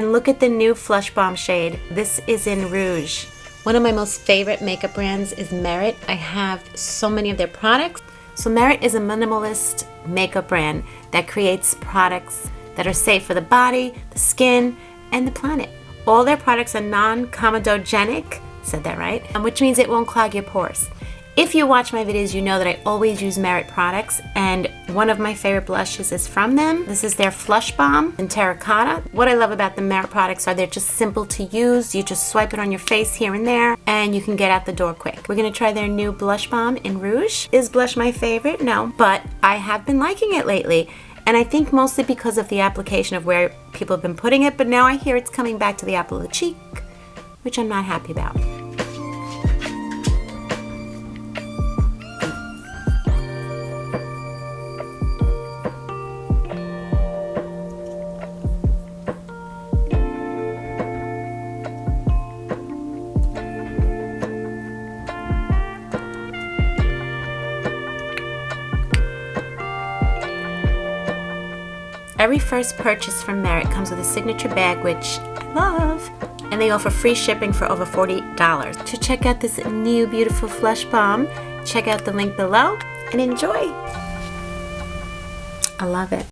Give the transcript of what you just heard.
And look at the new Flush Balm shade. This is in Rouge. One of my most favorite makeup brands is Merit. I have so many of their products. So Merit is a minimalist makeup brand that creates products that are safe for the body, the skin, and the planet. All their products are non-comedogenic, said that right, which means it won't clog your pores. If you watch my videos, you know that I always use Merit products, and one of my favorite blushes is from them. This is their Flush Balm in Terracotta. What I love about the Merit products are they're just simple to use. You just swipe it on your face here and there, and you can get out the door quick. We're gonna try their new Blush Balm in Rouge. Is blush my favorite? No, but I have been liking it lately. And I think mostly because of the application of where people have been putting it, but now I hear it's coming back to the apple of the cheek, which I'm not happy about. Every first purchase from Merit comes with a signature bag, which I love, and they offer free shipping for over $40. To check out this new beautiful Flush Balm, check out the link below and enjoy. I love it.